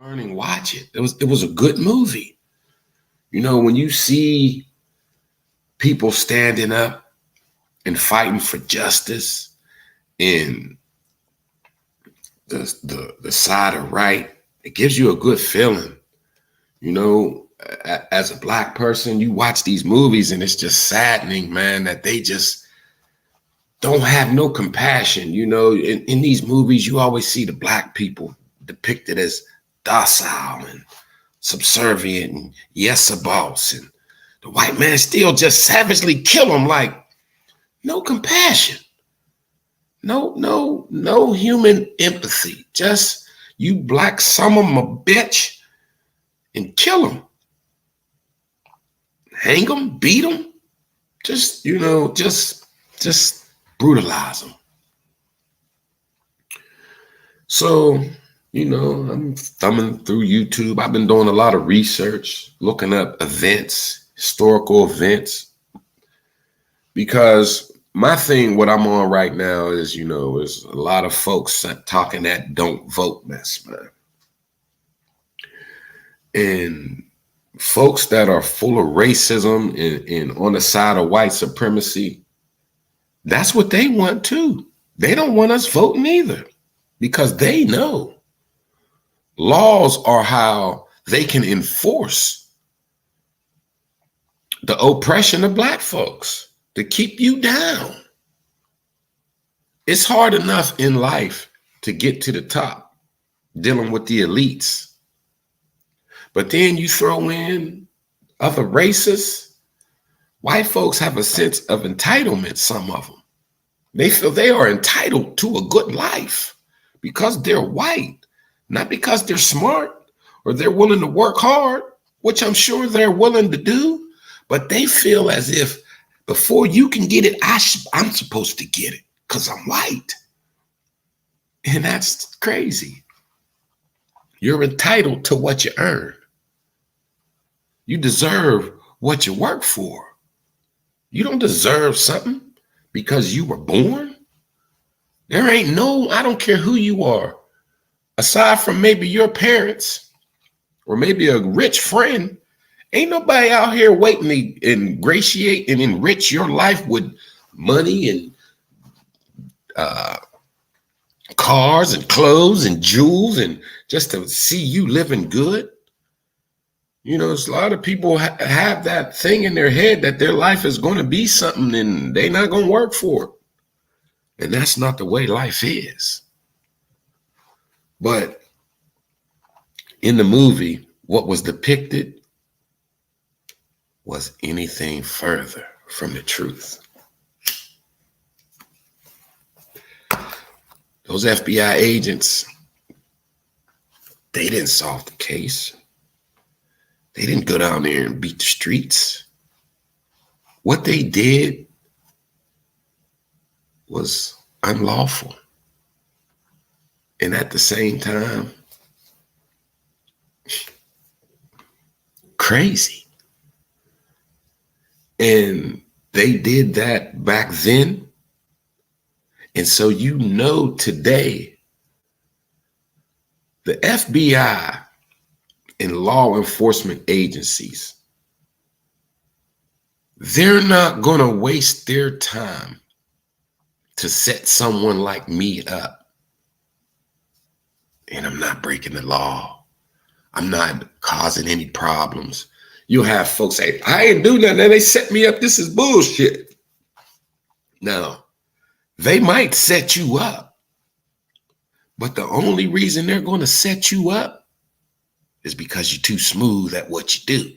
Learning, watch it. It was a good movie. You know, when you see people standing up and fighting for justice in the side of right, it gives you a good feeling. You know, as a black person, you watch these movies and it's just saddening, man, that they just don't have no compassion. You know, in these movies, you always see the black people depicted as docile and subservient and yes, a boss. And the white man still just savagely kill them, like no compassion, no human empathy. Just you black some of them a bitch and kill them, hang them, beat them, just just brutalize them. So, I'm thumbing through YouTube. I've been doing a lot of research, looking up events, historical events, because my thing, what I'm on right now is, is a lot of folks talking that don't vote mess, man. And folks that are full of racism and on the side of white supremacy, that's what they want too. They don't want us voting either, because they know laws are how they can enforce the oppression of black folks to keep you down. It's hard enough in life to get to the top, dealing with the elites. But then you throw in other races. White folks have a sense of entitlement, some of them. They feel they are entitled to a good life because they're white, not because they're smart or they're willing to work hard, which I'm sure they're willing to do. But they feel as if before you can get it, I'm supposed to get it because I'm white. And that's crazy. You're entitled to what you earn. You deserve what you work for. You don't deserve something because you were born. There ain't I don't care who you are, aside from maybe your parents or maybe a rich friend, ain't nobody out here waiting to ingratiate and enrich your life with money and cars and clothes and jewels and just to see you living good. There's a lot of people have that thing in their head that their life is going to be something and they're not going to work for it. And that's not the way life is. But in the movie, what was depicted was anything further from the truth. Those FBI agents, they didn't solve the case. They didn't go down there and beat the streets. What they did was unlawful. And at the same time, crazy. And they did that back then. And so today, the FBI and law enforcement agencies, they're not going to waste their time to set someone like me up. And I'm not breaking the law. I'm not causing any problems. You'll have folks say, I ain't do nothing. They set me up. This is bullshit. Now, they might set you up, but the only reason they're going to set you up is because you're too smooth at what you do.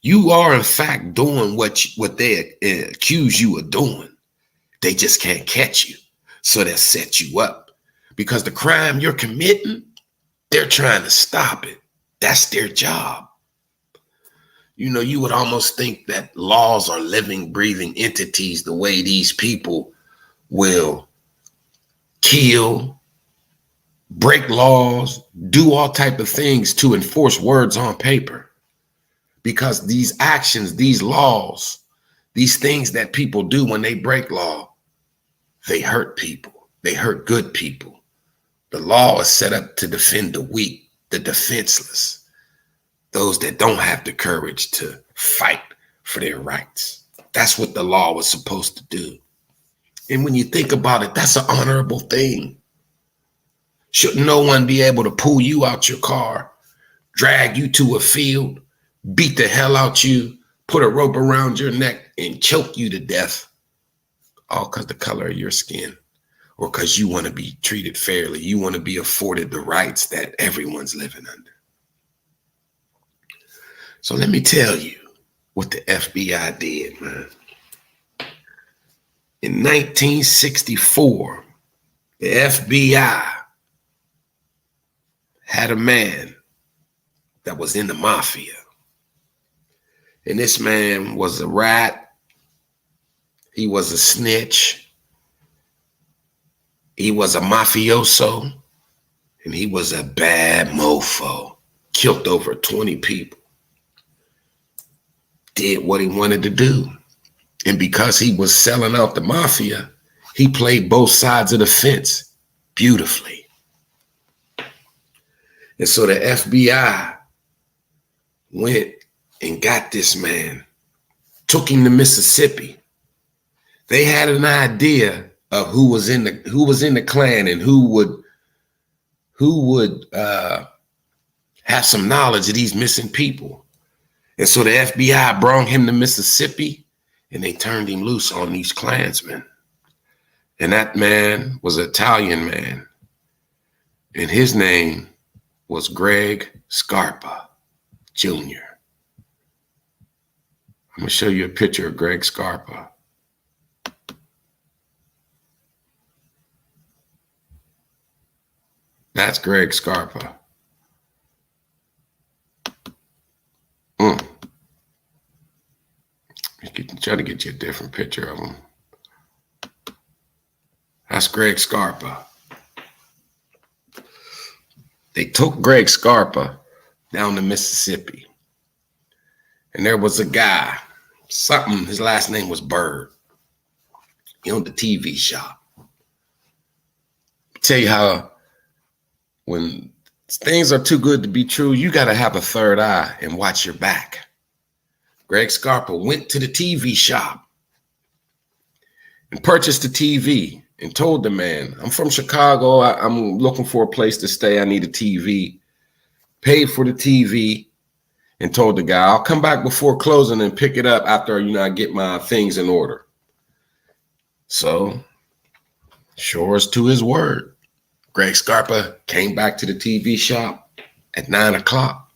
You are, in fact, doing what they accuse you of doing. They just can't catch you, so they'll set you up. Because the crime you're committing, they're trying to stop it. That's their job. You would almost think that laws are living, breathing entities, the way these people will kill, break laws, do all type of things to enforce words on paper. Because these actions, these laws, these things that people do when they break law, they hurt people. They hurt good people. The law is set up to defend the weak, the defenseless, those that don't have the courage to fight for their rights. That's what the law was supposed to do. And when you think about it, that's an honorable thing. Shouldn't no one be able to pull you out your car, drag you to a field, beat the hell out you, put a rope around your neck and choke you to death, all because the color of your skin, or because you want to be treated fairly. You want to be afforded the rights that everyone's living under. So let me tell you what the FBI did, man. In 1964, the FBI had a man that was in the mafia. And this man was a rat. He was a snitch. He was a mafioso. And he was a bad mofo. Killed over 20 people. Did what he wanted to do. And because he was selling out the mafia, he played both sides of the fence beautifully. And so the FBI went and got this man, took him to Mississippi. They had an idea of who was in the Klan and who would have some knowledge of these missing people. And so the FBI brought him to Mississippi and they turned him loose on these Klansmen. And that man was an Italian man. And his name was Greg Scarpa Jr. I'm going to show you a picture of Greg Scarpa. That's Greg Scarpa. Try to get you a different picture of him. That's Greg Scarpa. They took Greg Scarpa down to Mississippi. And there was a guy, his last name was Bird. He owned the TV shop. I'll tell you how when things are too good to be true, you got to have a third eye and watch your back. Greg Scarpa went to the TV shop and purchased the TV and told the man, I'm from Chicago. I'm looking for a place to stay. I need a TV. Paid for the TV and told the guy, I'll come back before closing and pick it up after, I get my things in order. So, sure as to his word, Greg Scarpa came back to the TV shop at 9 o'clock,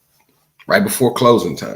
right before closing time.